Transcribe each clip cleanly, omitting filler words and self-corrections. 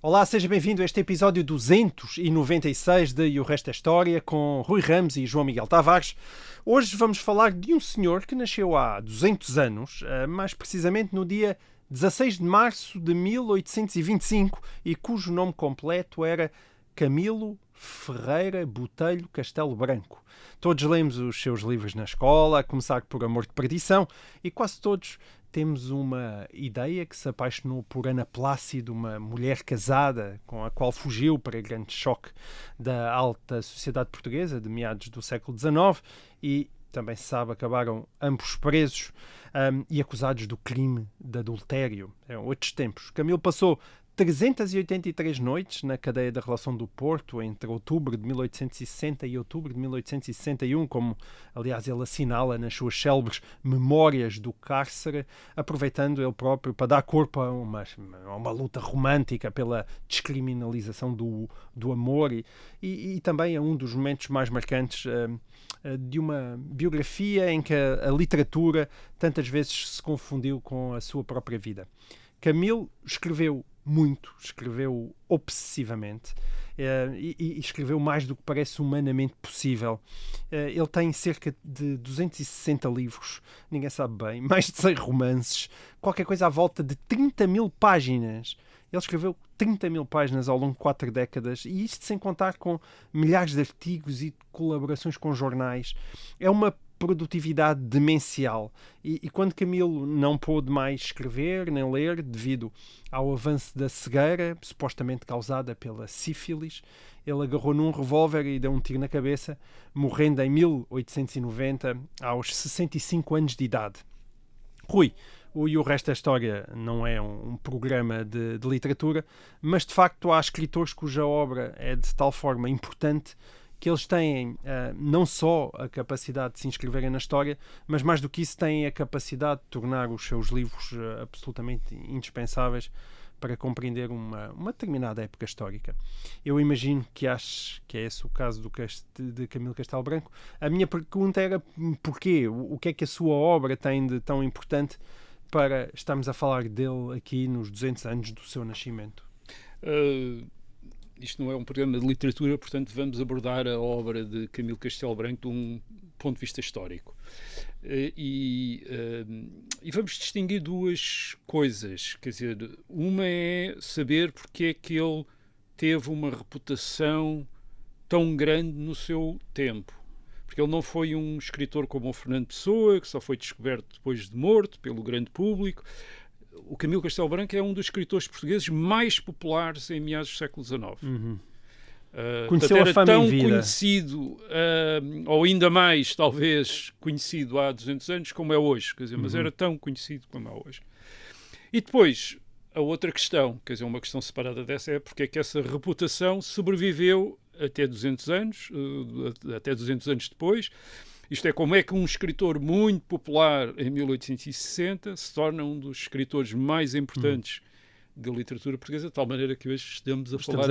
Olá, seja bem-vindo a este episódio 296 de E o Resto é História, com Rui Ramos e João Miguel Tavares. Hoje vamos falar de um senhor que nasceu há 200 anos, mais precisamente no dia 16 de março de 1825, e cujo nome completo era Camilo Ferreira Botelho Castelo Branco. Todos lemos os seus livros na escola, a começar por Amor de Perdição, e quase todos temos uma ideia que se apaixonou por Ana Plácido, uma mulher casada com a qual fugiu para grande choque da alta sociedade portuguesa de meados do século XIX, e também se sabe, acabaram ambos presos e acusados do crime de adultério. Eram outros tempos. Camilo passou 383 noites na cadeia da Relação do Porto entre outubro de 1860 e outubro de 1861, como aliás ele assinala nas suas célebres Memórias do Cárcere, aproveitando ele próprio para dar corpo a uma luta romântica pela descriminalização do amor e também a um dos momentos mais marcantes de uma biografia em que a literatura tantas vezes se confundiu com a sua própria vida. Camilo escreveu muito, escreveu obsessivamente e escreveu mais do que parece humanamente possível. Ele tem cerca de 260 livros, ninguém sabe bem, mais de 100 romances, qualquer coisa à volta de 30 mil páginas. Ele escreveu 30 mil páginas ao longo de 4 décadas, e isto sem contar com milhares de artigos e colaborações com jornais. É uma produtividade demencial. E quando Camilo não pôde mais escrever nem ler devido ao avanço da cegueira, supostamente causada pela sífilis, ele agarrou num revólver e deu um tiro na cabeça, morrendo em 1890, aos 65 anos de idade. Rui, e o resto da história não é um programa de literatura, mas de facto há escritores cuja obra é de tal forma importante que eles têm não só a capacidade de se inscreverem na história, mas mais do que isso têm a capacidade de tornar os seus livros absolutamente indispensáveis para compreender uma determinada época histórica. Eu imagino que aches que é esse o caso de Camilo Castelo Branco. A minha pergunta era porquê? O que é que a sua obra tem de tão importante para estarmos a falar dele aqui nos 200 anos do seu nascimento? Isto não é um programa de literatura, portanto vamos abordar a obra de Camilo Castelo Branco de um ponto de vista histórico. E vamos distinguir duas coisas. Quer dizer, uma é saber porque é que ele teve uma reputação tão grande no seu tempo. Porque ele não foi um escritor como o Fernando Pessoa, que só foi descoberto depois de morto pelo grande público. O Camilo Castelo Branco é um dos escritores portugueses mais populares em meados do século XIX. Conheceu a fama tão em vida. Conhecido, ou ainda mais, talvez, conhecido há 200 anos como é hoje. Quer dizer, mas era tão conhecido como é hoje. E depois, a outra questão, quer dizer, uma questão separada dessa, é porque é que essa reputação sobreviveu até 200 anos, até 200 anos depois. Isto é, como é que um escritor muito popular em 1860 se torna um dos escritores mais importantes da literatura portuguesa, de tal maneira que hoje estamos a falar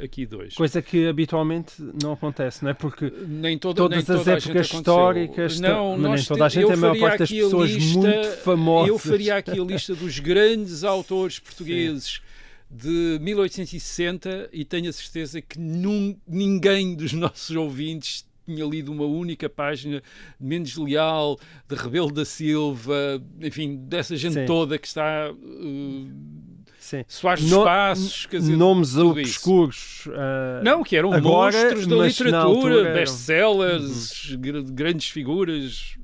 aqui dois. Coisa que habitualmente não acontece, não é? Porque nem todas as épocas históricas, nem toda a gente, a maior parte das pessoas muito famosas. Eu faria aqui a lista dos grandes autores portugueses de 1860 e tenho a certeza que ninguém dos nossos ouvintes tinha lido uma única página de Mendes Leal, de Rebelo da Silva, enfim, dessa gente toda que está... Soares dos Passos, quer dizer, nomes obscuros. Não, que eram agora, monstros da literatura, best-sellers, grandes figuras.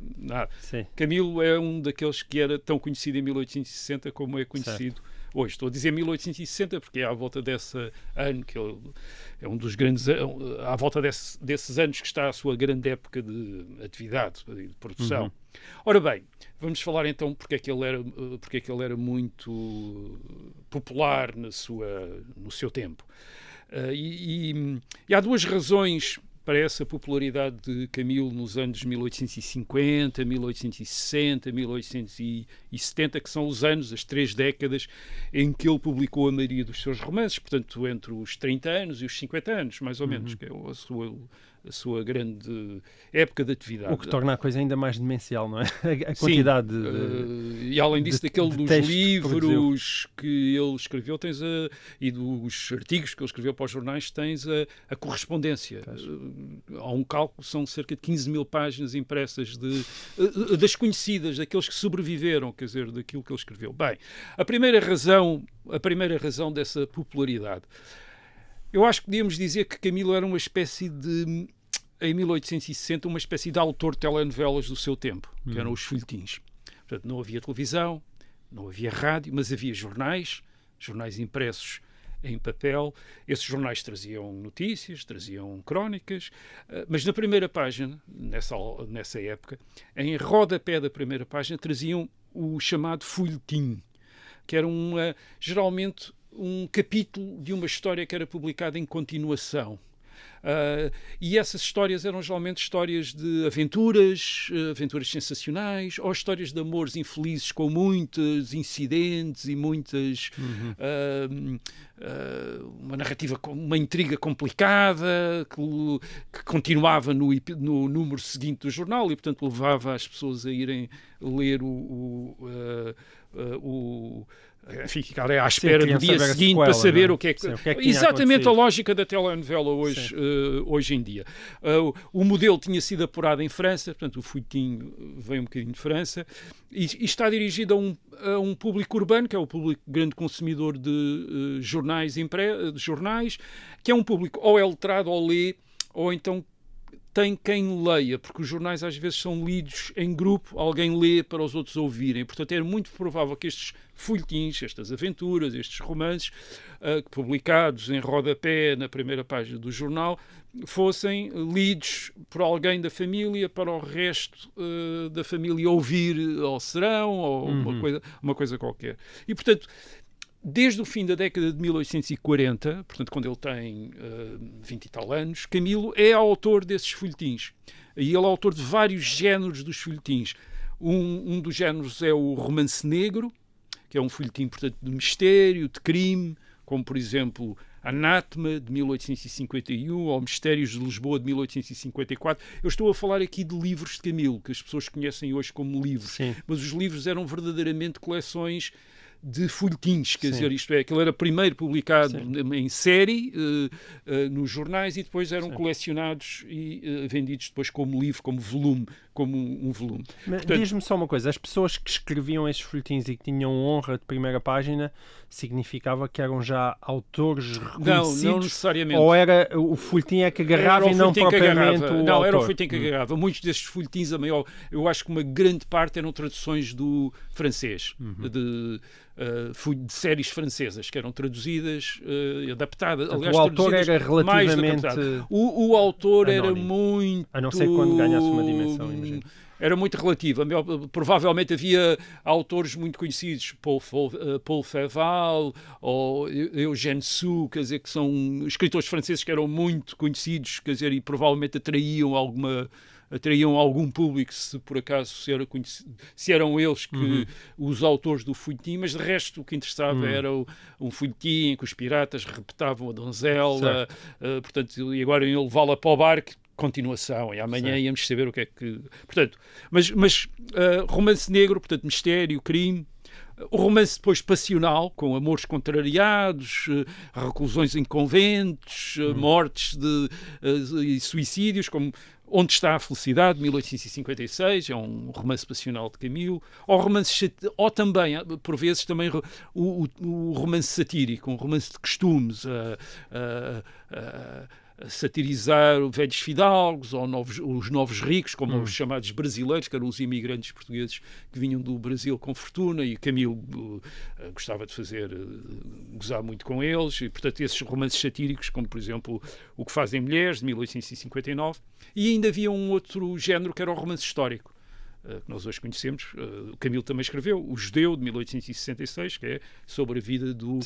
Camilo é um daqueles que era tão conhecido em 1860 como é conhecido hoje. Estou a dizer 1860 porque é à volta desse ano que ele é um dos grandes, à volta desses anos que está a sua grande época de atividade, de produção. Ora bem, vamos falar então porque é que ele era muito popular no seu tempo. E há duas razões para essa popularidade de Camilo nos anos 1850, 1860, 1870, que são os anos, as 3 décadas em que ele publicou a maioria dos seus romances, portanto, entre os 30 anos e os 50 anos, mais ou menos, que é sua grande época de atividade. O que torna a coisa ainda mais demencial, não é? A quantidade e além disso, daquele dos livros que ele escreveu e dos artigos que ele escreveu para os jornais, tens a correspondência. Há um cálculo, são cerca de 15 mil páginas impressas das conhecidas, daqueles que sobreviveram, quer dizer, daquilo que ele escreveu. Bem, a primeira razão dessa popularidade, eu acho que podíamos dizer que Camilo era uma espécie de, em 1860, uma espécie de autor de telenovelas do seu tempo, que eram os folhetins. Portanto, não havia televisão, não havia rádio, mas havia jornais impressos em papel. Esses jornais traziam notícias, traziam crónicas, mas na primeira página, nessa época, em rodapé da primeira página, traziam o chamado folhetim, que era geralmente um capítulo de uma história que era publicada em continuação. E essas histórias eram geralmente histórias de aventuras sensacionais, ou histórias de amores infelizes com muitos incidentes e muitas uma narrativa, uma intriga complicada que continuava no número seguinte do jornal e, portanto, levava as pessoas a irem ler enfim, ficar à espera do dia seguinte para saber o que é que... Exatamente a lógica da telenovela hoje em dia. O modelo tinha sido apurado em França, portanto o folhetim veio um bocadinho de França, e está dirigido a um público urbano, que é o público grande consumidor de jornais, que é um público ou é letrado ou lê, ou então tem quem leia, porque os jornais às vezes são lidos em grupo, alguém lê para os outros ouvirem. Portanto, é muito provável que estes folhetins, estas aventuras, estes romances, publicados em rodapé na primeira página do jornal, fossem lidos por alguém da família para o resto da família ouvir ao serão ou uma coisa qualquer. E, portanto, desde o fim da década de 1840, portanto, quando ele tem 20 e tal anos, Camilo é autor desses folhetins. E ele é autor de vários géneros dos folhetins. Um dos géneros é o romance negro, que é um folhetim, portanto, de mistério, de crime, como, por exemplo, Anátema, de 1851, ou Mistérios de Lisboa, de 1854. Eu estou a falar aqui de livros de Camilo, que as pessoas conhecem hoje como livros. Sim. Mas os livros eram verdadeiramente coleções de folhetins, quer dizer, isto é, aquilo era primeiro publicado em série nos jornais e depois eram colecionados e vendidos depois como livro, como volume, como um volume. Diz-me só uma coisa, as pessoas que escreviam esses folhetins e que tinham honra de primeira página, significava que eram já autores reconhecidos? Não necessariamente. Ou era o folhetim é que agarrava e não propriamente o autor? Não, era o folhetim que agarrava. Muitos destes folhetins, eu acho que uma grande parte eram traduções do francês, de séries francesas que eram traduzidas, adaptadas. Aliás, o autor era relativamente o autor anónimo. Era muito... A não ser quando ganhasse uma dimensão, imagino. Era muito relativo. Provavelmente havia autores muito conhecidos, Paul Féval ou Eugène Sue, quer dizer, que são escritores franceses que eram muito conhecidos, quer dizer, e provavelmente atraíam algum público, se por acaso se eram eles que os autores do folhetim, mas de resto o que interessava era um folhetim em que os piratas repetavam a donzela, portanto, e agora iam levá-la para o barco, continuação, e amanhã íamos saber o que é que... Portanto, mas romance negro, portanto, mistério, crime, o romance depois passional, com amores contrariados, reclusões em conventos, mortes e suicídios, como Onde Está a Felicidade, 1856, é um romance passional de Camilo, ou também, por vezes, também o romance satírico, um romance de costumes, satirizar velhos fidalgos ou os novos ricos, como os chamados brasileiros, que eram os imigrantes portugueses que vinham do Brasil com fortuna, e Camilo gostava de gozar muito com eles, e portanto esses romances satíricos, como por exemplo O que Fazem Mulheres, de 1859, e ainda havia um outro género que era o romance histórico, que nós hoje conhecemos. Camilo também escreveu O Judeu, de 1866, que é sobre a vida do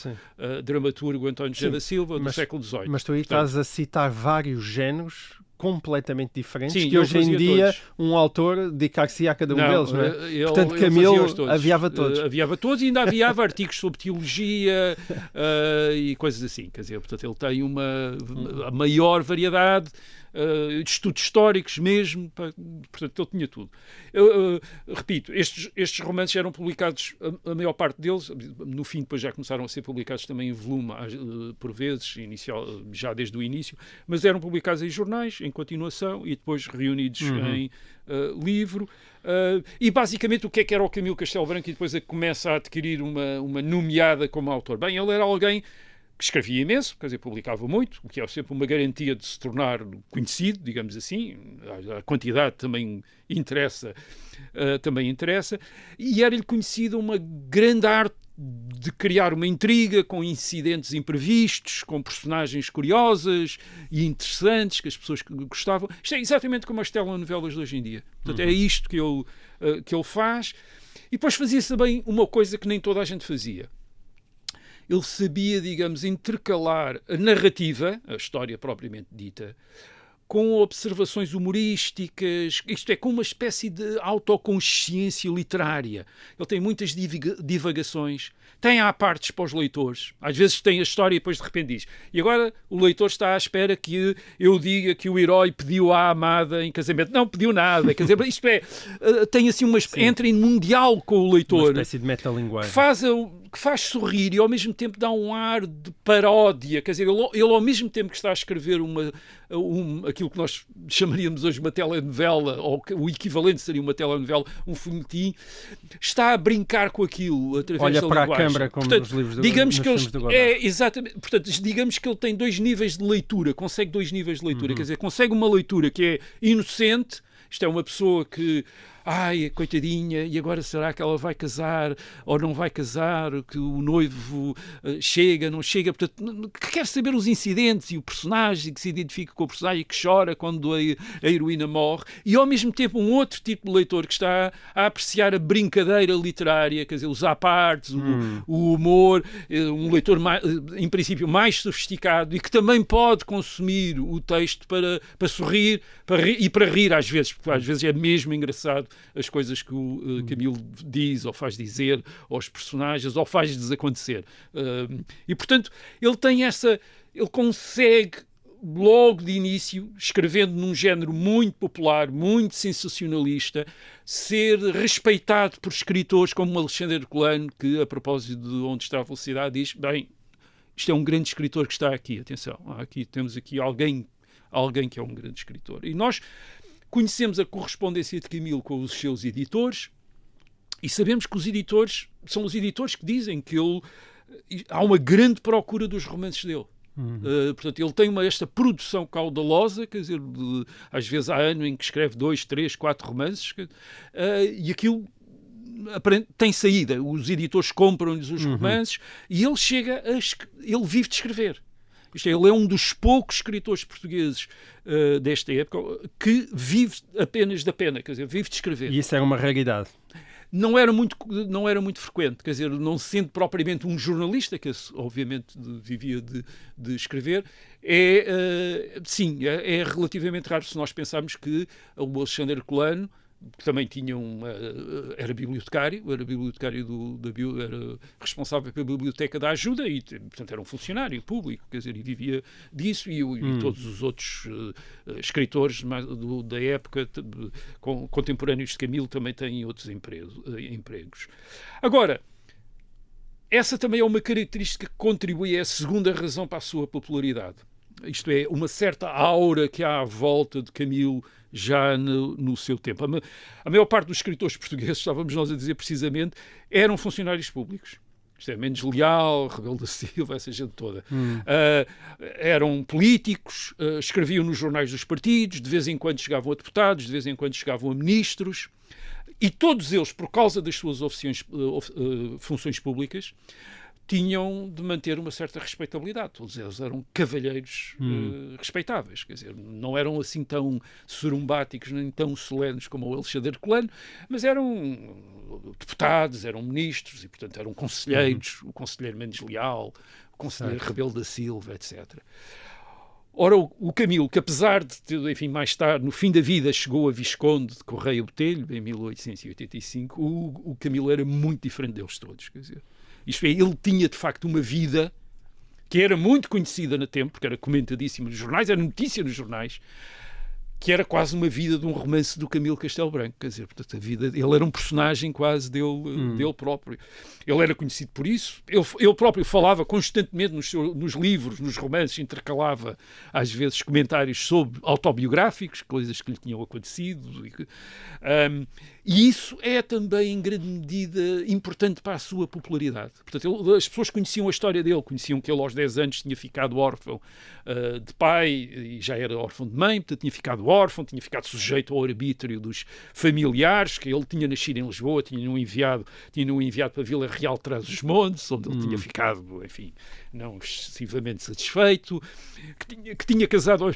dramaturgo António José da Silva, do século XVIII. Mas tu aí estás a citar vários géneros completamente diferentes, sim, que hoje em dia todos. Um autor dedicar-se a cada um deles, não é? Portanto, Camilo aviava todos. Aviava todos e ainda aviava artigos sobre teologia e coisas assim. Quer dizer, portanto, ele tem a maior variedade de estudos históricos mesmo, portanto ele tinha tudo. Repito, estes romances eram publicados, a maior parte deles, no fim depois já começaram a ser publicados também em volume, por vezes, já desde o início, mas eram publicados em jornais, em continuação, e depois reunidos em livro. E basicamente o que era o Camilo Castelo Branco, e depois começa a adquirir uma nomeada como autor? Bem, ele era alguém que escrevia imenso, quer dizer, publicava muito, o que é sempre uma garantia de se tornar conhecido, digamos assim. A quantidade também interessa, e era-lhe conhecida uma grande arte de criar uma intriga com incidentes imprevistos, com personagens curiosas e interessantes que as pessoas gostavam. Isto é exatamente como as telenovelas de hoje em dia. Portanto, é isto que ele faz. E depois fazia-se também uma coisa que nem toda a gente fazia. Ele sabia, digamos, intercalar a narrativa, a história propriamente dita, com observações humorísticas, isto é, com uma espécie de autoconsciência literária. Ele tem muitas divagações, tem partes para os leitores, às vezes tem a história e depois de repente diz, e agora o leitor está à espera que eu diga que o herói pediu à amada em casamento. Não pediu nada, quer dizer, isto é, tem assim entra em mundial com o leitor. Uma espécie de metalinguagem. Que faz sorrir e ao mesmo tempo dá um ar de paródia, quer dizer, ele ao mesmo tempo que está a escrever aquilo que nós chamaríamos hoje uma telenovela, ou o equivalente seria uma telenovela, um folhetim, está a brincar com aquilo através da linguagem. Olha para a câmara, como nos livros digamos que exatamente, portanto, digamos que ele tem dois níveis de leitura, consegue dois níveis de leitura, quer dizer, consegue uma leitura que é inocente, isto é uma pessoa que ai, coitadinha, e agora será que ela vai casar ou não vai casar, que o noivo chega, não chega, portanto, que quer saber os incidentes e o personagem, que se identifica com o personagem e que chora quando a heroína morre, e ao mesmo tempo um outro tipo de leitor que está a apreciar a brincadeira literária, quer dizer, os apartes, o humor, um leitor em princípio mais sofisticado e que também pode consumir o texto para sorrir e para rir às vezes, porque às vezes é mesmo engraçado as coisas que o Camilo diz ou faz dizer aos personagens ou faz desacontecer. E, portanto, ele consegue logo de início, escrevendo num género muito popular, muito sensacionalista, ser respeitado por escritores como Alexandre Herculano, que, a propósito de Onde Está a Felicidade, diz, bem, isto é um grande escritor que está aqui, atenção, temos aqui alguém que é um grande escritor. E nós conhecemos a correspondência de Camilo com os seus editores e sabemos que os editores são os editores que dizem que há uma grande procura dos romances dele. Portanto, ele tem esta produção caudalosa, quer dizer, às vezes há ano em que escreve 2, 3, 4 romances, e aquilo tem saída. Os editores compram-lhes os romances e ele vive de escrever. Ele é um dos poucos escritores portugueses desta época que vive apenas da pena, quer dizer, vive de escrever. E isso é uma raridade. Não era muito frequente, quer dizer, não sendo propriamente um jornalista, que obviamente vivia de escrever, sim, é relativamente raro se nós pensarmos que o Alexandre Herculano, que também tinha era bibliotecário era responsável pela Biblioteca da Ajuda e, portanto, era um funcionário público, quer dizer, e vivia disso, e todos os outros escritores da época contemporâneos de Camilo também têm outros empregos. Agora, essa também é uma característica que contribui, é a segunda razão para a sua popularidade. Isto é, uma certa aura que há à volta de Camilo já no seu tempo. A maior parte dos escritores portugueses, estávamos nós a dizer precisamente, eram funcionários públicos. Isto é, Mendes Leal, Rebelo da Silva, essa gente toda. Eram políticos, escreviam nos jornais dos partidos, de vez em quando chegavam a deputados, de vez em quando chegavam a ministros, e todos eles, por causa das suas funções públicas, tinham de manter uma certa respeitabilidade. Todos eles eram cavalheiros respeitáveis, quer dizer, não eram assim tão sorumbáticos nem tão solenes como o Alexandre Herculano, mas eram deputados, eram ministros e, portanto, eram conselheiros, o conselheiro Mendes Leal, o conselheiro Rebelo da Silva, etc. Ora, o Camilo, que apesar de, enfim, mais tarde, no fim da vida, chegou a Visconde de Correia Botelho, em 1885, o Camilo era muito diferente deles todos. Quer dizer, isto é, ele tinha, de facto, uma vida que era muito conhecida no tempo, porque era comentadíssima nos jornais, era notícia nos jornais, que era quase uma vida de um romance do Camilo Castelo Branco. Quer dizer, portanto, a vida, ele era um personagem quase dele próprio. Ele era conhecido por isso. Ele próprio falava constantemente nos livros, nos romances, intercalava às vezes comentários sobre autobiográficos, coisas que lhe tinham acontecido. E isso é também, em grande medida, importante para a sua popularidade. Portanto, as pessoas conheciam a história dele, conheciam que ele aos 10 anos tinha ficado órfão de pai e já era órfão de mãe, portanto tinha ficado órfão, tinha ficado sujeito ao arbítrio dos familiares, que ele tinha nascido em Lisboa, tinha-no enviado para a Vila Real de Trás-os-Montes, onde ele tinha ficado, enfim, não excessivamente satisfeito, que tinha casado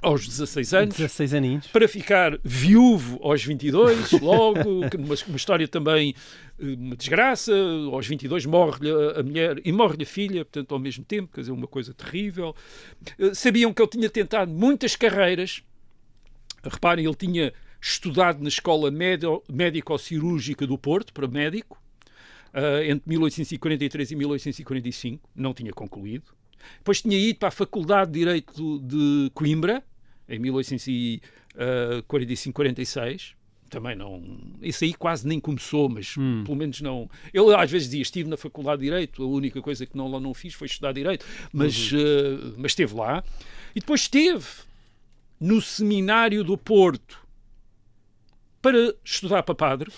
aos 16 anos, 16 aninhos, para ficar viúvo aos 22, logo, uma história também, uma desgraça, aos 22 morre-lhe a mulher e morre-lhe a filha, portanto, ao mesmo tempo, quer dizer, uma coisa terrível. Sabiam que ele tinha tentado muitas carreiras, reparem, ele tinha estudado na Escola Médico-Cirúrgica do Porto, para médico, entre 1843 e 1845, não tinha concluído. Depois tinha ido para a Faculdade de Direito de Coimbra, em 1845-46. Também não... Isso aí quase nem começou, mas pelo menos não... Ele às vezes dizia, estive na Faculdade de Direito, a única coisa que não fiz foi estudar Direito, mas esteve lá. E depois esteve no Seminário do Porto para estudar para padre.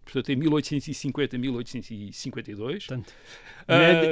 Portanto, em 1850 a 1852. Portanto,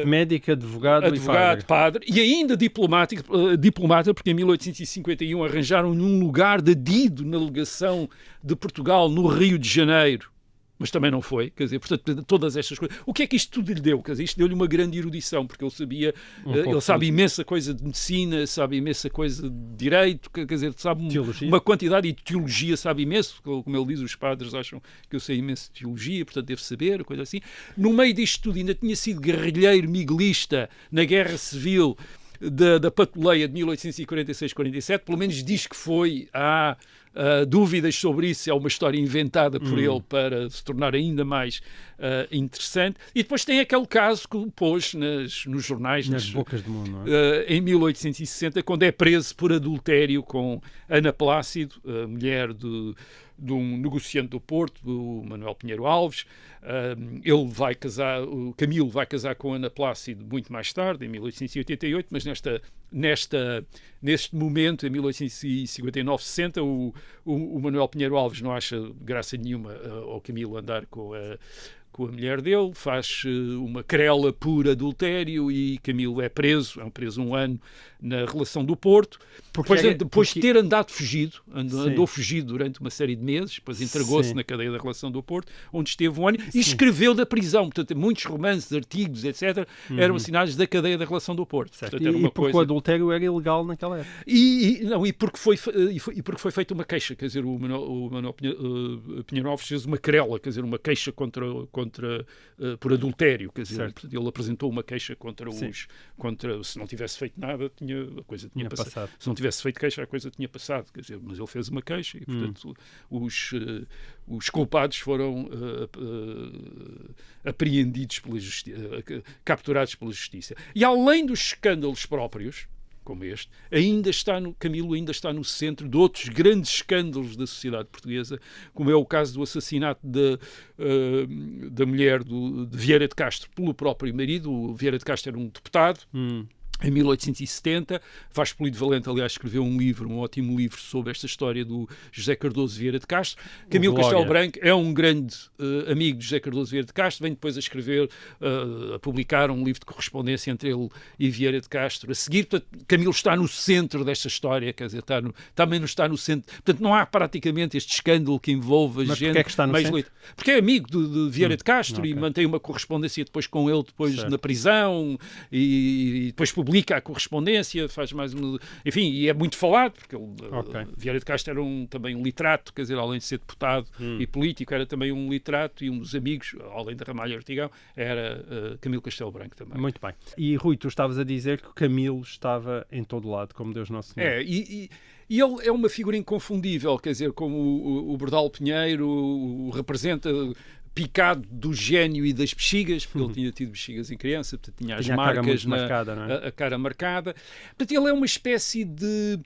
médico, advogado e padre. E ainda diplomata, porque em 1851 arranjaram-lhe um lugar de adido na legação de Portugal no Rio de Janeiro. Mas também não foi, quer dizer, portanto, todas estas coisas. O que é que isto tudo lhe deu? Quer dizer, isto deu-lhe uma grande erudição, porque ele sabia, ele sabe imensa coisa de medicina, sabe imensa coisa de direito, quer dizer, sabe uma quantidade, e de teologia sabe imenso, como ele diz, os padres acham que eu sei imenso de teologia, portanto deve saber, coisa assim. No meio disto tudo ainda tinha sido guerrilheiro miguelista na Guerra Civil da Patuleia de 1846-47, pelo menos diz que foi. Dúvidas sobre isso, é uma história inventada por ele para se tornar ainda mais interessante. E depois tem aquele caso que pôs nos jornais, nas bocas do mundo, não é? Em 1860, quando é preso por adultério com Ana Plácido, a mulher de um negociante do Porto, do Manuel Pinheiro Alves. Ele vai casar, o Camilo vai casar com Ana Plácido muito mais tarde, em 1888, mas neste momento, em 1859-60, o Manuel Pinheiro Alves não acha graça nenhuma ao Camilo andar com a mulher dele, faz uma querela por adultério e Camilo é preso um ano na relação do Porto, depois de ter andado fugido, andou fugido durante uma série de meses, depois entregou-se na cadeia da relação do Porto, onde esteve um ano, e escreveu da prisão. Portanto, muitos romances, artigos, etc., eram assinados da cadeia da relação do Porto. Portanto, e porque o adultério era ilegal naquela época. E porque foi feita uma queixa, quer dizer, o Manuel Pinheiro Alves fez uma querela, quer dizer, uma queixa por adultério, quer dizer, ele apresentou uma queixa contra se não tivesse feito nada, a coisa tinha passado. Se não tivesse feito queixa, a coisa tinha passado, quer dizer, mas ele fez uma queixa e, portanto, os culpados foram apreendidos pela justiça, capturados pela justiça. E além dos escândalos próprios, como este, Camilo ainda está no centro de outros grandes escândalos da sociedade portuguesa, como é o caso do assassinato da mulher de Vieira de Castro pelo próprio marido. O Vieira de Castro era um deputado. Em 1870, Vasco Polido Valente, aliás, escreveu um ótimo livro sobre esta história do José Cardoso Vieira de Castro. Camilo Castelo Branco é um grande amigo de José Cardoso Vieira de Castro, vem depois a publicar um livro de correspondência entre ele e Vieira de Castro. A seguir, portanto, Camilo está no centro desta história, quer dizer, também não está no centro. Portanto, não há praticamente este escândalo que envolve a gente. Mas porquê é que está no centro? Porque é amigo de Vieira de Castro e mantém uma correspondência depois com ele, na prisão, e depois publica publica a correspondência, faz mais uma... Enfim, e é muito falado, porque ele, Vieira de Castro era também um literato, quer dizer, além de ser deputado e político, era também um literato, e um dos amigos, além de Ramalho Ortigão, era Camilo Castelo Branco também. Muito bem. E Rui, tu estavas a dizer que o Camilo estava em todo lado, como Deus Nosso Senhor. E ele é uma figura inconfundível, quer dizer, como o Bordal Pinheiro o representa, picado do gênio e das bexigas, porque ele tinha tido bexigas em criança, portanto tinha as marcas, a cara marcada. Portanto, ele é uma espécie de...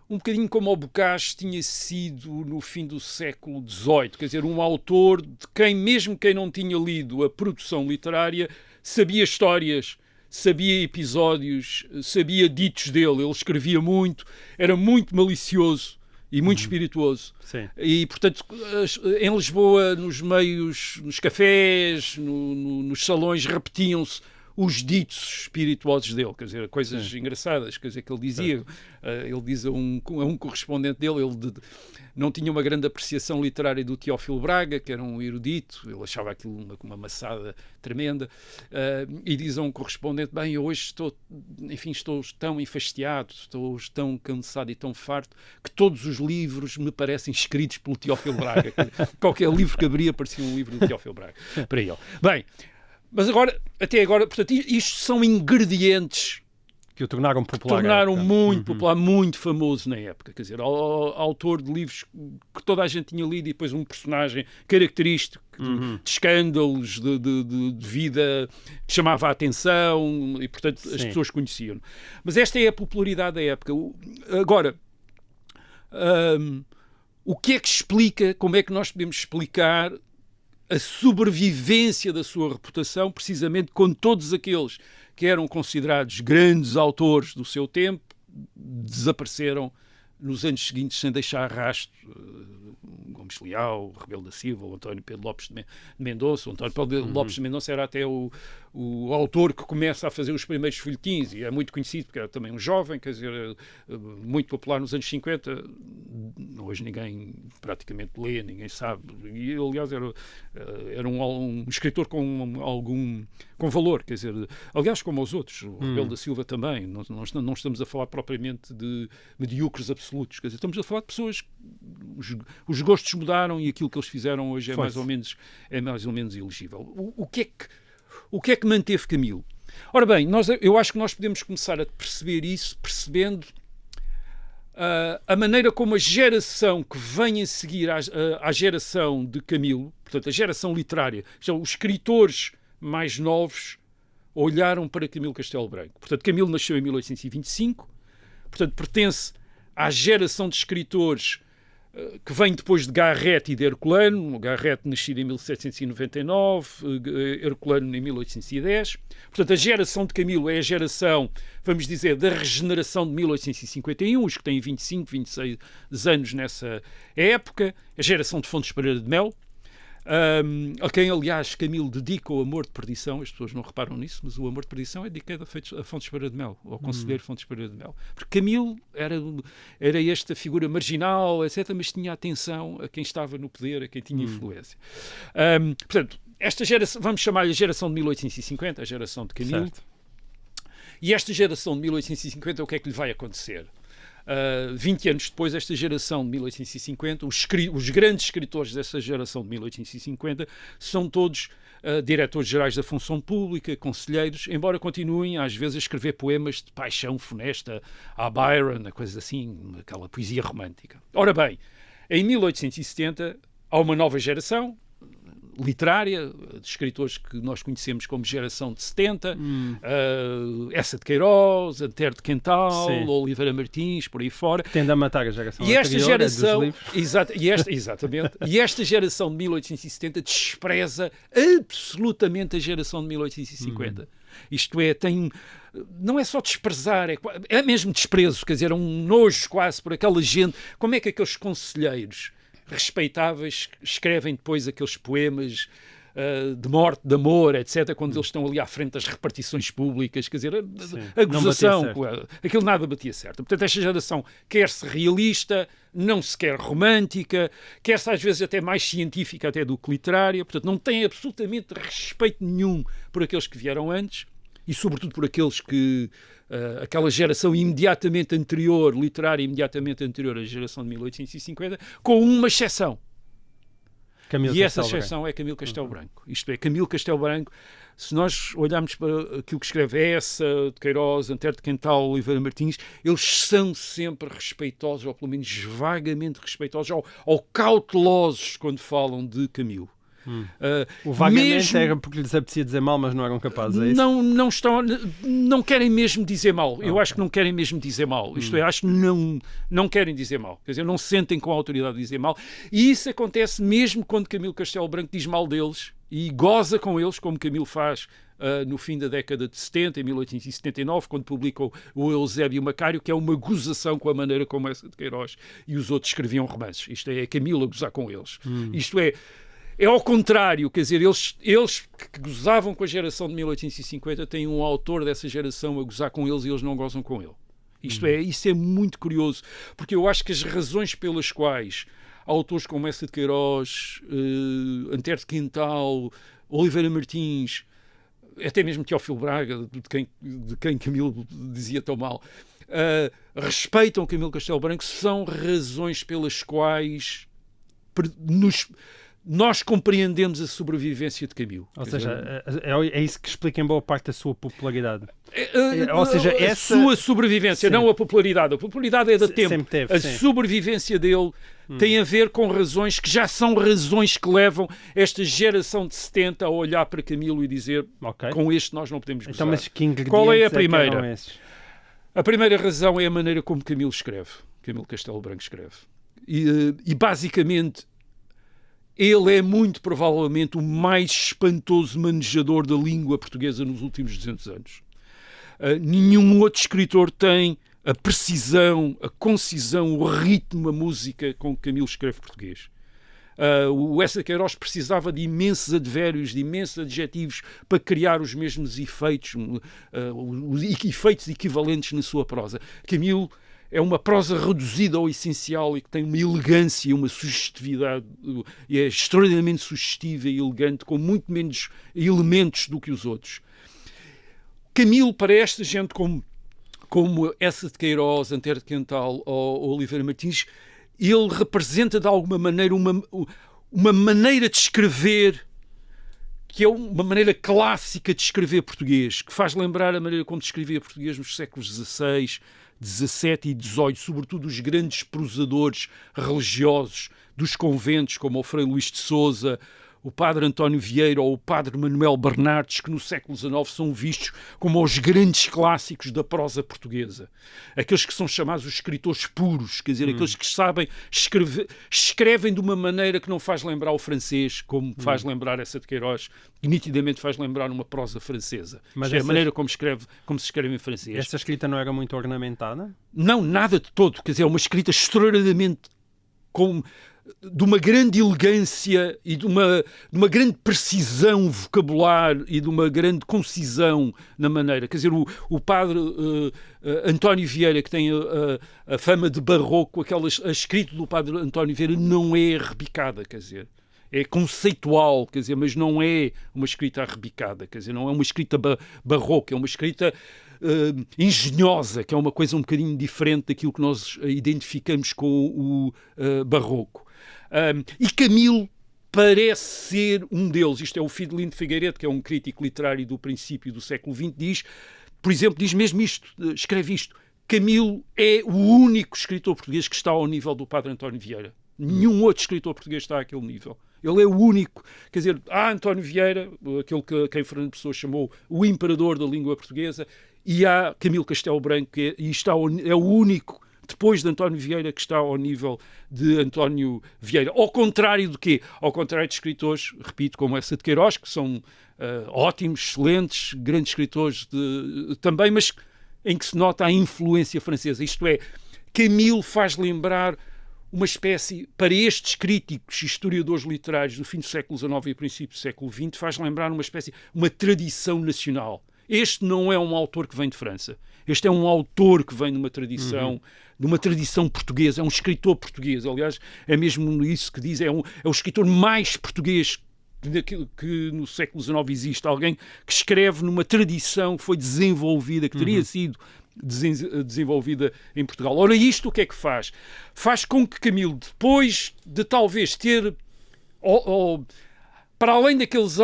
um bocadinho como o Bocage tinha sido no fim do século XVIII, quer dizer, um autor de quem, mesmo quem não tinha lido a produção literária, sabia histórias, sabia episódios, sabia ditos dele. Ele escrevia muito, era muito malicioso e muito espirituoso. Sim. E, portanto, em Lisboa, nos meios, nos cafés, nos salões, repetiam-se os ditos espirituosos dele, quer dizer, coisas engraçadas, quer dizer, que ele dizia. Ele diz a um correspondente dele, ele não tinha uma grande apreciação literária do Teófilo Braga, que era um erudito, ele achava aquilo uma maçada tremenda, e diz a um correspondente, bem, eu hoje estou tão enfastiado, estou tão cansado e tão farto, que todos os livros me parecem escritos pelo Teófilo Braga. Qualquer livro que abria parecia um livro do Teófilo Braga, para ele. Bem, mas até agora, portanto, isto são ingredientes que o tornaram popular. Tornaram muito popular, muito famoso na época. Quer dizer, autor de livros que toda a gente tinha lido e depois um personagem característico de escândalos, de vida que chamava a atenção e, portanto, as pessoas conheciam. Mas esta é a popularidade da época. Agora, o que é que explica, como é que nós podemos explicar a sobrevivência da sua reputação, precisamente quando todos aqueles que eram considerados grandes autores do seu tempo desapareceram nos anos seguintes sem deixar rastro? Gomes Leal, Rebelo da Silva, o António Pedro Lopes de Mendonça. O António Pedro Lopes de Mendonça era até o autor que começa a fazer os primeiros folhetins e é muito conhecido porque era também um jovem, quer dizer, muito popular nos anos 50. Hoje ninguém praticamente lê, ninguém sabe. E, aliás, era um escritor com valor, quer dizer, aliás, como os outros. O Rebelo da Silva também. Não estamos a falar propriamente de medíocres absolutos, quer dizer, estamos a falar de pessoas. Os gostos mudaram e aquilo que eles fizeram hoje é mais ou menos elegível. O que é que manteve Camilo? Ora bem, eu acho que nós podemos começar a perceber isso percebendo a maneira como a geração que vem a seguir à geração de Camilo, portanto, a geração literária, os escritores mais novos, olharam para Camilo Castelo Branco. Portanto, Camilo nasceu em 1825, portanto, pertence à geração de escritores que vem depois de Garrett e de Herculano. Garrett nascido em 1799, Herculano em 1810. Portanto, a geração de Camilo é a geração, vamos dizer, da regeneração de 1851, os que têm 25, 26 anos nessa época, a geração de Fontes Pereira de Melo, a quem, aliás, Camilo dedica o Amor de Perdição. As pessoas não reparam nisso, mas o Amor de Perdição é dedicado a Fontes Pereira de Melo, ao conselheiro Fontes Pereira de Melo. Porque Camilo era esta figura marginal, etc., mas tinha atenção a quem estava no poder, a quem tinha influência. Portanto, esta geração, vamos chamar-lhe a geração de 1850, a geração de Camilo. Certo. E esta geração de 1850, o que é que lhe vai acontecer? 20 anos depois, esta geração de 1850, os grandes escritores dessa geração de 1850 são todos diretores-gerais da função pública, conselheiros, embora continuem às vezes a escrever poemas de paixão funesta, a Byron, a coisa assim, aquela poesia romântica. Ora bem, em 1870 há uma nova geração literária, de escritores que nós conhecemos como geração de 70, Essa de Queiroz, Antero de Quental, Oliveira Martins, por aí fora. Tende a matar a geração e esta anterior, geração, exatamente, e esta geração de 1870 despreza absolutamente a geração de 1850. Isto é, não é só desprezar, é mesmo desprezo, quer dizer, um nojo quase por aquela gente. Como é que aqueles conselheiros respeitáveis escrevem depois aqueles poemas de morte, de amor, etc., quando eles estão ali à frente das repartições públicas, quer dizer, a gozação, aquilo nada batia certo. Portanto, esta geração quer-se realista, não se quer romântica, quer-se às vezes até mais científica até do que literária, portanto, não tem absolutamente respeito nenhum por aqueles que vieram antes e, sobretudo, por aqueles que aquela geração imediatamente anterior, literária imediatamente anterior à geração de 1850, com uma exceção. E essa exceção é Camilo Castelo Branco. Isto é, Camilo Castelo Branco, se nós olharmos para aquilo que escreve Essa, de Queiroz, Antero de Quental, Oliveira Martins, eles são sempre respeitosos, ou pelo menos vagamente respeitosos, ou cautelosos quando falam de Camilo. O vagamente era porque lhes apetecia dizer mal, mas não eram capazes, é isso? Não querem mesmo dizer mal. Eu acho que não querem mesmo dizer mal. Isto é, acho que não querem dizer mal. Quer dizer, não se sentem com a autoridade de dizer mal. E isso acontece mesmo quando Camilo Castelo Branco diz mal deles e goza com eles, como Camilo faz no fim da década de 70, em 1879, quando publicou o Eusébio Macário, que é uma gozação com a maneira como Essa de Queiroz e os outros escreviam romances. Isto é Camilo a gozar com eles. Isto é ao contrário, quer dizer, eles que gozavam com a geração de 1850 têm um autor dessa geração a gozar com eles e eles não gozam com ele. Isso é muito curioso, porque eu acho que as razões pelas quais autores como Essa de Queiroz, Antero de Quental, Oliveira Martins, até mesmo Teófilo Braga, de quem Camilo dizia tão mal, respeitam Camilo Castelo Branco, são razões pelas quais nós compreendemos a sobrevivência de Camilo. Ou seja, é isso que explica em boa parte a sua popularidade. Ou seja, a sua sobrevivência, não a popularidade. A popularidade é da tempo. Sempre teve, a sobrevivência dele tem a ver com razões que já são razões que levam esta geração de 70 a olhar para Camilo e dizer com este nós não podemos gozar. Então, mas que ingredientes qual é a primeira? A primeira razão é a maneira como Camilo escreve. Camilo Castelo Branco escreve. E basicamente ele é muito provavelmente o mais espantoso manejador da língua portuguesa nos últimos 200 anos. Nenhum outro escritor tem a precisão, a concisão, o ritmo, a música com que Camilo escreve português. O Essa de Queiroz precisava de imensos advérbios, de imensos adjetivos para criar os mesmos efeitos, efeitos equivalentes na sua prosa. Camilo é uma prosa reduzida ao essencial e que tem uma elegância, uma sugestividade, e é extraordinariamente sugestiva e elegante, com muito menos elementos do que os outros. Camilo, para esta gente como Essa de Queiroz, Antero de Quental ou Oliveira Martins, ele representa de alguma maneira uma maneira de escrever que é uma maneira clássica de escrever português, que faz lembrar a maneira como se escrevia português nos séculos XVI, XVII e XVIII, sobretudo os grandes prosadores religiosos dos conventos, como o Frei Luís de Sousa, o Padre António Vieira ou o Padre Manuel Bernardes, que no século XIX são vistos como os grandes clássicos da prosa portuguesa. Aqueles que são chamados os escritores puros, quer dizer, aqueles que sabem escrevem de uma maneira que não faz lembrar o francês, como faz lembrar Essa de Queiroz, que nitidamente faz lembrar uma prosa francesa. Mas é a maneira como se escreve em francês. Essa escrita não era muito ornamentada? Não, nada de todo. Quer dizer, é uma escrita extraordinariamente de uma grande elegância e de uma grande precisão vocabular e de uma grande concisão na maneira. Quer dizer, o padre António Vieira, que tem a fama de barroco, a escrita do padre António Vieira não é rebicada, quer dizer, é conceitual, quer dizer, mas não é uma escrita arrebicada, quer dizer, não é uma escrita barroca, é uma escrita engenhosa, que é uma coisa um bocadinho diferente daquilo que nós identificamos com o barroco. E Camilo parece ser um deles. Isto é o Fidelino de Figueiredo, que é um crítico literário do princípio do século XX, por exemplo, diz mesmo isto, escreve isto: Camilo é o único escritor português que está ao nível do Padre António Vieira. Nenhum outro escritor português está àquele nível. Ele é o único. Quer dizer, há António Vieira, aquele que quem Fernando Pessoa chamou o imperador da língua portuguesa, e há Camilo Castelo Branco, é o único, depois de António Vieira, que está ao nível de António Vieira. Ao contrário do quê? Ao contrário de escritores, repito, como Essa de Queiroz, que são ótimos, excelentes, grandes escritores também, mas em que se nota a influência francesa. Isto é, Camilo faz lembrar uma espécie, para estes críticos, historiadores literários do fim do século XIX e princípio do século XX, faz lembrar uma tradição nacional. Este não é um autor que vem de França. Este é um autor que vem de uma tradição portuguesa, é um escritor português. Aliás, é mesmo isso que diz, é o escritor mais português que no século XIX existe. Alguém que escreve numa tradição que foi desenvolvida, que teria sido desenvolvida em Portugal. Ora, isto o que é que faz? Faz com que Camilo, depois de talvez ter, para além daqueles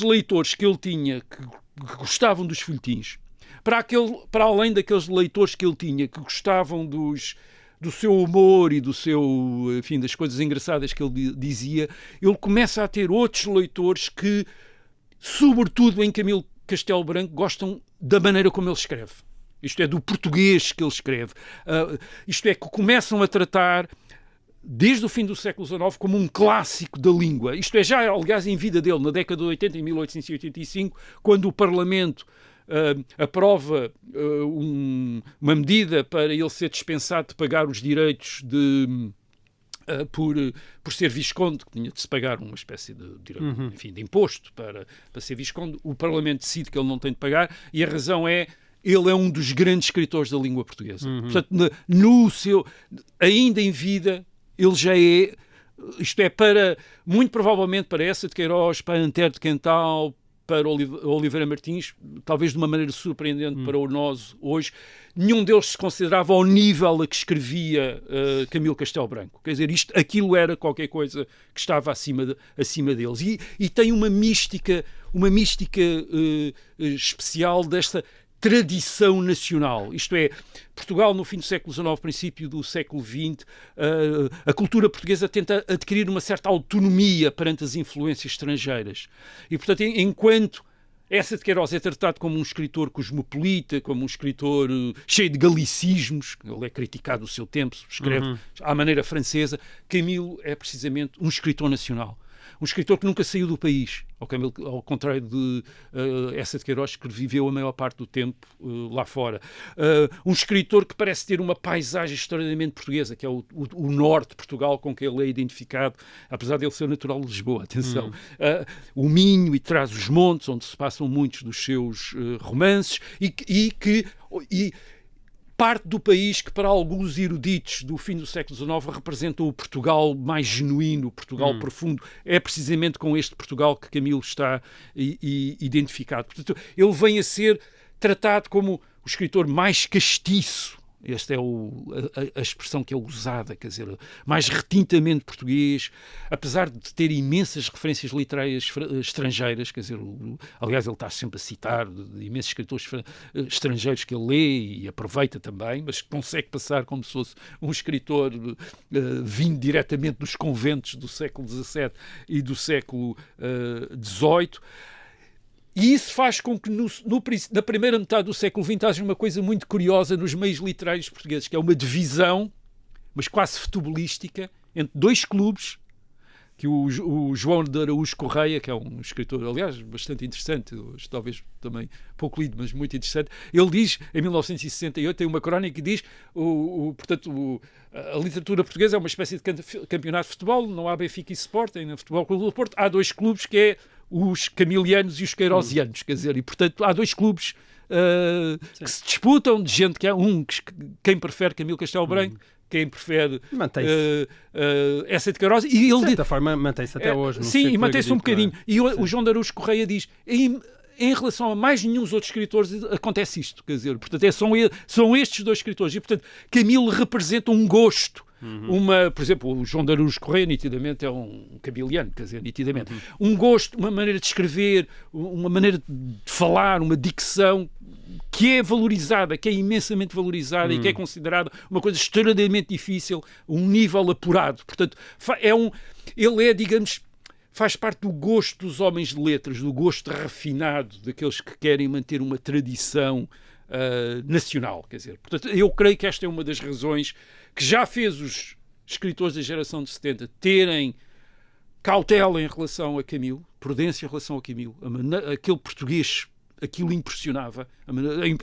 leitores que ele tinha que gostavam dos folhetins, para além daqueles leitores que ele tinha que gostavam do seu humor e enfim, das coisas engraçadas que ele dizia, ele começa a ter outros leitores que, sobretudo em Camilo Castelo Branco, gostam da maneira como ele escreve. Isto é, do português que ele escreve. Isto é, que começam a tratar, desde o fim do século XIX, como um clássico da língua. Isto é, já, aliás, em vida dele, na década de 80, em 1885, quando o Parlamento aprova uma medida para ele ser dispensado de pagar os direitos por ser visconde, que tinha de se pagar uma espécie de, enfim, de imposto para ser visconde. O Parlamento decide que ele não tem de pagar, e a razão é: ele é um dos grandes escritores da língua portuguesa. Portanto, ainda em vida, ele já é, isto é, muito provavelmente para Eça de Queiroz, para Antero de Quental, para Oliveira Martins, talvez de uma maneira surpreendente para nós hoje, nenhum deles se considerava ao nível a que escrevia Camilo Castelo Branco. Quer dizer, aquilo era qualquer coisa que estava acima deles. E tem uma mística especial desta tradição nacional. Isto é, Portugal, no fim do século XIX, princípio do século XX, a cultura portuguesa tenta adquirir uma certa autonomia perante as influências estrangeiras. E, portanto, enquanto Eça de Queiroz é tratado como um escritor cosmopolita, como um escritor cheio de galicismos, ele é criticado no seu tempo, escreve à maneira francesa, Camilo é precisamente um escritor nacional. Um escritor que nunca saiu do país, ao contrário de Eça de Queiroz, que viveu a maior parte do tempo lá fora. Um escritor que parece ter uma paisagem extraordinariamente portuguesa, que é o norte de Portugal, com que ele é identificado, apesar de ele ser natural de Lisboa, atenção. O Minho e Trás-os-Montes, onde se passam muitos dos seus romances, e parte do país que, para alguns eruditos do fim do século XIX, representa o Portugal mais genuíno, o Portugal profundo. É precisamente com este Portugal que Camilo está identificado. Portanto, ele vem a ser tratado como o escritor mais castiço. Esta é a expressão que é usada, quer dizer, mais retintamente português, apesar de ter imensas referências literárias estrangeiras, quer dizer, aliás, ele está sempre a citar de imensos escritores estrangeiros que ele lê e aproveita também, mas consegue passar como se fosse um escritor vindo diretamente dos conventos do século XVII e do século XVIII. E isso faz com que na primeira metade do século XX haja uma coisa muito curiosa nos meios literários portugueses, que é uma divisão, mas quase futebolística, entre dois clubes, que o João de Araújo Correia, que é um escritor, aliás, bastante interessante, talvez também pouco lido, mas muito interessante, ele diz, em 1968, tem uma crónica que diz, portanto, a literatura portuguesa é uma espécie de campeonato de futebol, não há Benfica e Sporting, no Futebol Clube do Porto, há dois clubes que é os camilianos e os queirosianos, quer dizer, e portanto há dois clubes que se disputam, de gente que há quem prefere Camilo Castelo Branco, quem prefere Eça de Queiroz, e ele de certa forma mantém-se até hoje. Sim, e mantém-se um bocadinho. E o João de Araújo Correia diz, em relação a mais nenhum outros escritores acontece isto, quer dizer, portanto são estes dois escritores, e portanto Camilo representa um gosto. Por exemplo, o João de Araújo Correia nitidamente é um cabiliano, quer dizer, nitidamente. Um gosto, uma maneira de escrever, uma maneira de falar, uma dicção que é valorizada, que é imensamente valorizada e que é considerada uma coisa extraordinariamente difícil, um nível apurado. Portanto, ele é, digamos, faz parte do gosto dos homens de letras, do gosto refinado daqueles que querem manter uma tradição nacional, quer dizer. Portanto, eu creio que esta é uma das razões que já fez os escritores da geração de 70 terem cautela em relação a Camilo, prudência em relação a Camilo, aquele português, aquilo impressionava,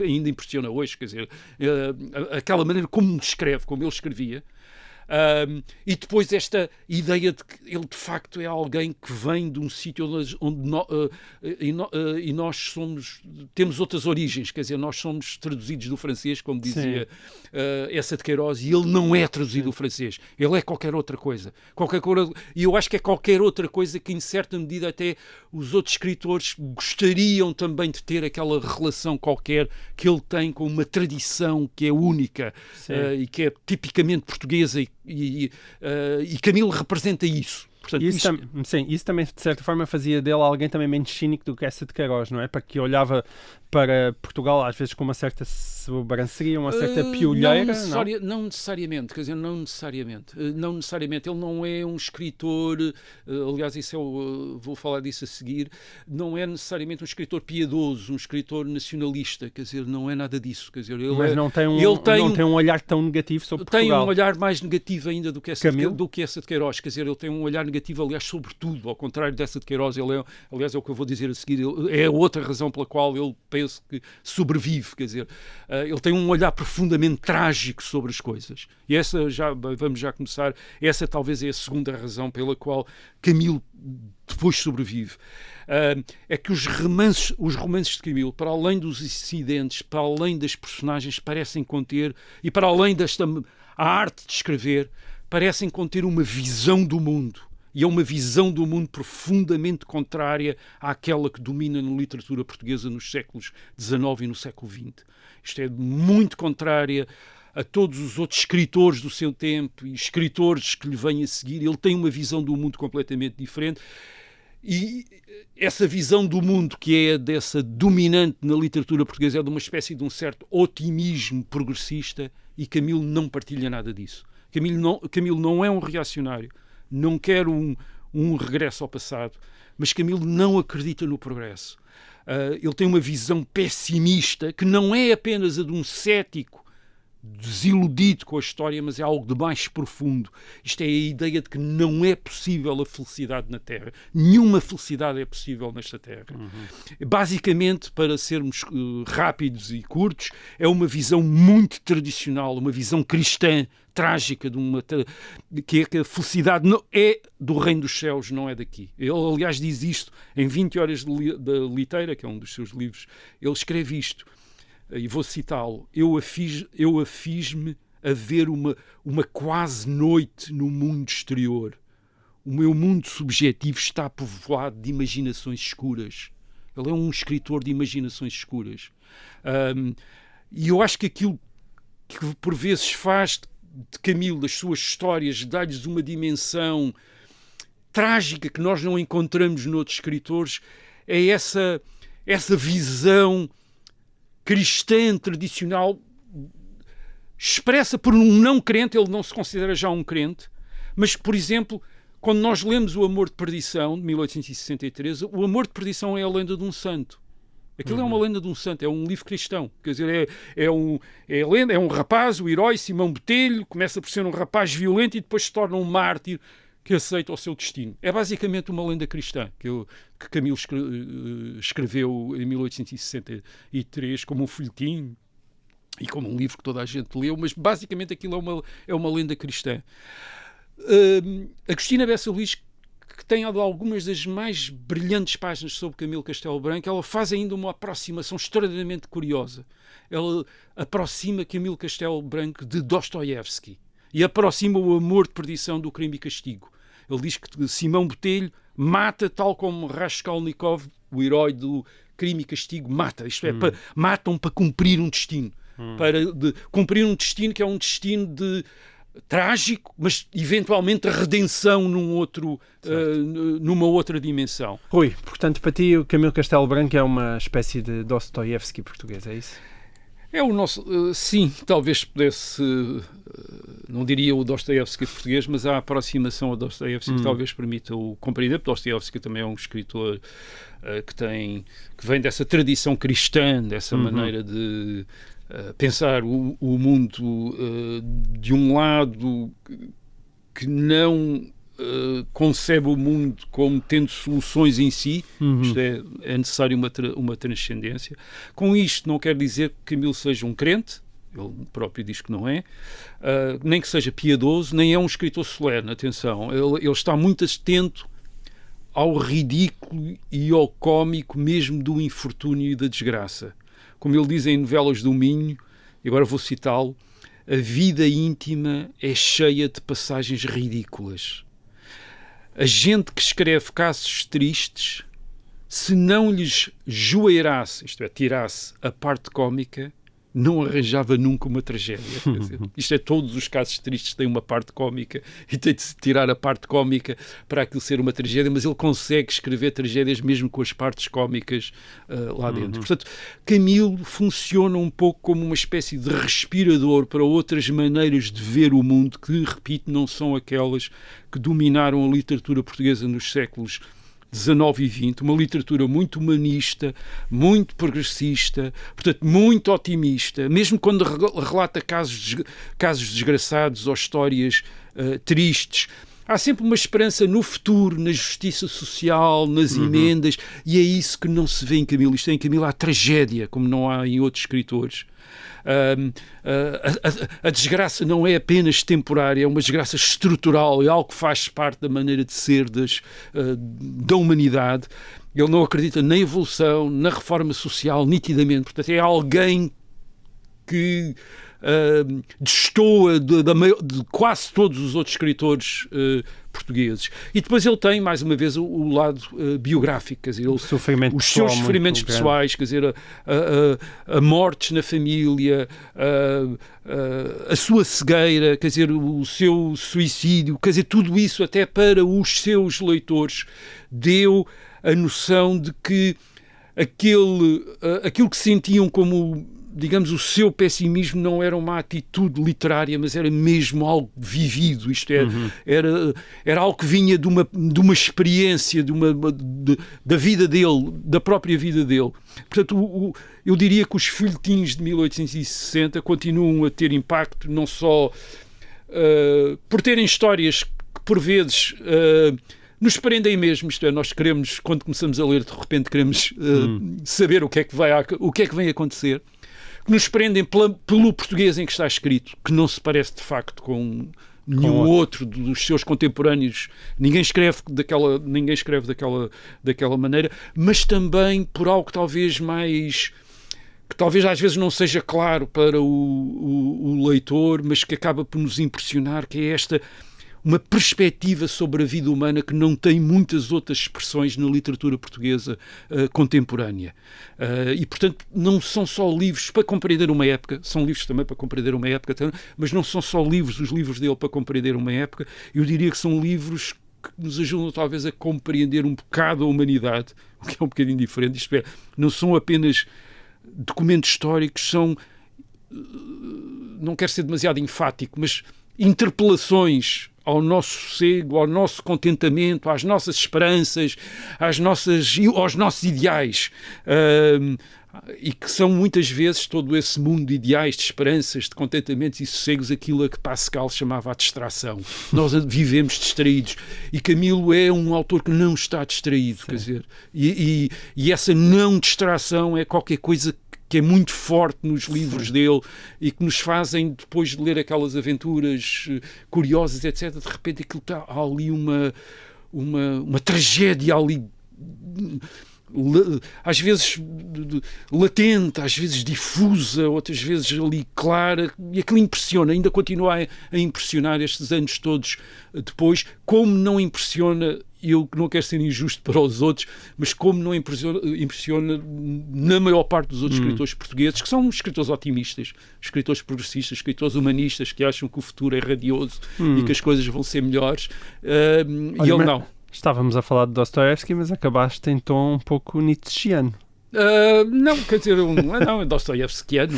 ainda impressiona hoje, quer dizer, aquela maneira como escreve, como ele escrevia, E depois esta ideia de que ele de facto é alguém que vem de um sítio e nós temos outras origens, quer dizer, nós somos traduzidos do francês, como dizia Essa de Queiroz, e ele não é traduzido do francês, ele é qualquer outra coisa. E eu acho que é qualquer outra coisa que, em certa medida, até os outros escritores gostariam também de ter aquela relação qualquer que ele tem com uma tradição que é única e que é tipicamente portuguesa e Camilo representa isso. Portanto, isso também, de certa forma, fazia dele alguém também menos cínico do que Essa de Queiroz, não é? Para que olhava para Portugal, às vezes, com uma certa sobranceria, uma certa piolheira. Não necessariamente, quer dizer, não necessariamente. Ele não é um escritor, aliás, vou falar disso a seguir, não é necessariamente um escritor piedoso, um escritor nacionalista, quer dizer, não é nada disso. Quer dizer, mas não tem um olhar tão negativo sobre Portugal. Tem um olhar mais negativo ainda do que Essa de Queiroz, quer dizer, ele tem um olhar negativo, aliás, sobre tudo, ao contrário dessa de Queiroz. Aliás, é o que eu vou dizer a seguir, é outra razão pela qual ele penso que sobrevive, quer dizer, ele tem um olhar profundamente trágico sobre as coisas. E vamos já começar, essa talvez é a segunda razão pela qual Camilo depois sobrevive. É que os romances de Camilo, para além dos incidentes, para além das personagens, parecem conter, e para além a arte de escrever, parecem conter uma visão do mundo. E é uma visão do mundo profundamente contrária àquela que domina na literatura portuguesa nos séculos XIX e no século XX. Isto é muito contrária a todos os outros escritores do seu tempo e escritores que lhe vêm a seguir. Ele tem uma visão do mundo completamente diferente. E essa visão do mundo que é dessa dominante na literatura portuguesa é de uma espécie de um certo otimismo progressista, e Camilo não partilha nada disso. Camilo não é um reacionário. Não quer um regresso ao passado, mas Camilo não acredita no progresso. Ele tem uma visão pessimista que não é apenas a de um cético desiludido com a história, mas é algo de mais profundo. Isto é a ideia de que não é possível a felicidade na Terra. Nenhuma felicidade é possível nesta Terra. Basicamente, para sermos rápidos e curtos, é uma visão muito tradicional, uma visão cristã, trágica, que é que a felicidade não é do reino dos céus, não é daqui. Ele, aliás, diz isto em 20 Horas da Liteira, que é um dos seus livros. Ele escreve isto, e vou citá-lo: eu afiz-me a ver uma quase noite no mundo exterior. O meu mundo subjetivo está povoado de imaginações escuras. Ele é um escritor de imaginações escuras. E eu acho que aquilo que por vezes faz de Camilo, das suas histórias, dá-lhes uma dimensão trágica que nós não encontramos noutros escritores, é essa visão cristã tradicional expressa por um não crente. Ele não se considera já um crente, mas, por exemplo, quando nós lemos O Amor de Perdição, de 1863, o Amor de Perdição é a lenda de um santo. Aquilo é uma lenda de um santo, é um livro cristão. Quer dizer, é um rapaz, o herói Simão Botelho, começa por ser um rapaz violento e depois se torna um mártir que aceita o seu destino. É basicamente uma lenda cristã que Camilo escreveu em 1863 como um folhetim e como um livro que toda a gente leu, mas basicamente aquilo é uma lenda cristã. Agostina Bessa Luís, que tem algumas das mais brilhantes páginas sobre Camilo Castelo Branco, ela faz ainda uma aproximação extraordinariamente curiosa. Ela aproxima Camilo Castelo Branco de Dostoiévski e aproxima O Amor de Perdição do Crime e Castigo. Ele diz que Simão Botelho mata, tal como Raskolnikov, o herói do Crime e Castigo, mata. Isto é, matam para cumprir um destino. Cumprir um destino que é um destino trágico, mas eventualmente a redenção numa outra dimensão. Rui, portanto, para ti o Camilo Castelo Branco é uma espécie de Dostoiévski português, é isso? É o nosso... sim, talvez pudesse... não diria o Dostoiévski português, mas a aproximação ao Dostoiévski que talvez permita o compreender. Dostoiévski também é um escritor que vem dessa tradição cristã, dessa maneira de pensar o mundo de um lado que não concebe o mundo como tendo soluções em si. Isto é necessário uma transcendência. Com isto não quer dizer que Camilo seja um crente, ele próprio diz que não é, nem que seja piedoso, nem é um escritor solene, atenção, ele está muito atento ao ridículo e ao cómico mesmo do infortúnio e da desgraça. Como ele diz em Novelas do Minho, e agora vou citá-lo, a vida íntima é cheia de passagens ridículas. A gente que escreve casos tristes, se não lhes joeirasse, isto é, tirasse a parte cómica, não arranjava nunca uma tragédia. Quer dizer, isto é, todos os casos tristes têm uma parte cómica e tem de se tirar a parte cómica para aquilo ser uma tragédia, mas ele consegue escrever tragédias mesmo com as partes cómicas lá dentro. Portanto, Camilo funciona um pouco como uma espécie de respirador para outras maneiras de ver o mundo que, repito, não são aquelas que dominaram a literatura portuguesa nos séculos XIX e XX, uma literatura muito humanista, muito progressista, portanto, muito otimista, mesmo quando relata casos desgraçados ou histórias tristes. Há sempre uma esperança no futuro, na justiça social, nas emendas, e é isso que não se vê em Camilo. Isto é, em Camilo há tragédia, como não há em outros escritores. A desgraça não é apenas temporária, é uma desgraça estrutural, é algo que faz parte da maneira de ser da humanidade. Ele não acredita na evolução, na reforma social, nitidamente. Portanto, é alguém que destoa de quase todos os outros escritores portugueses. E depois ele tem, mais uma vez, o lado biográfico, quer dizer, os seus sofrimentos pessoais, quer dizer, a mortes na família, a sua cegueira, quer dizer, o seu suicídio, quer dizer, tudo isso até para os seus leitores deu a noção de que aquilo que sentiam como, digamos, o seu pessimismo não era uma atitude literária, mas era mesmo algo vivido, isto é, era algo que vinha de uma experiência, da vida dele, da própria vida dele. Portanto, eu diria que os folhetins de 1860 continuam a ter impacto, não só por terem histórias que, por vezes, nos prendem mesmo, isto é, nós queremos, quando começamos a ler, de repente queremos saber o que é que vem acontecer, que nos prendem pelo português em que está escrito, que não se parece de facto com nenhum outro dos seus contemporâneos. Ninguém escreve daquela maneira, mas também por algo que talvez às vezes não seja claro para o leitor, mas que acaba por nos impressionar, que é uma perspectiva sobre a vida humana que não tem muitas outras expressões na literatura portuguesa contemporânea. E, portanto, não são só livros para compreender uma época, são livros também para compreender uma época, mas não são só os livros dele para compreender uma época. Eu diria que são livros que nos ajudam talvez a compreender um bocado a humanidade, o que é um bocadinho diferente. Isto é, não são apenas documentos históricos, são, não quero ser demasiado enfático, mas interpelações ao nosso sossego, ao nosso contentamento, às nossas esperanças, aos nossos ideais, e que são muitas vezes todo esse mundo de ideais, de esperanças, de contentamentos e sossegos, aquilo a que Pascal chamava a distração. Nós vivemos distraídos, e Camilo é um autor que não está distraído, quer dizer, e essa não distração é qualquer coisa que é muito forte nos livros dele e que nos fazem, depois de ler aquelas aventuras curiosas, etc., de repente aquilo está ali uma tragédia ali, às vezes latente, às vezes difusa, outras vezes ali clara, e aquilo impressiona, ainda continua a impressionar estes anos todos depois, como não impressiona. Eu não quero ser injusto para os outros, mas como não impressiona na maior parte dos outros escritores portugueses, que são escritores otimistas, escritores progressistas, escritores humanistas, que acham que o futuro é radioso e que as coisas vão ser melhores, e ele não. Estávamos a falar de Dostoiévski, mas acabaste em tom um pouco nietzscheano. Não, quer dizer, não é dostoiévskiano.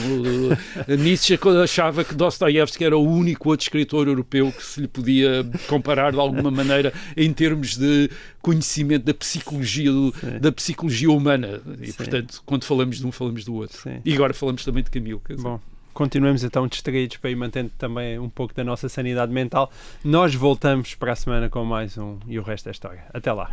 Nietzsche achava que Dostoiévski era o único outro escritor europeu que se lhe podia comparar de alguma maneira em termos de conhecimento da psicologia humana. E, portanto, quando falamos de um, falamos do outro. Sim. E agora falamos também de Camilo. Bom, continuemos então distraídos para ir mantendo também um pouco da nossa sanidade mental. Nós voltamos para a semana com mais um E o Resto é História. Até lá.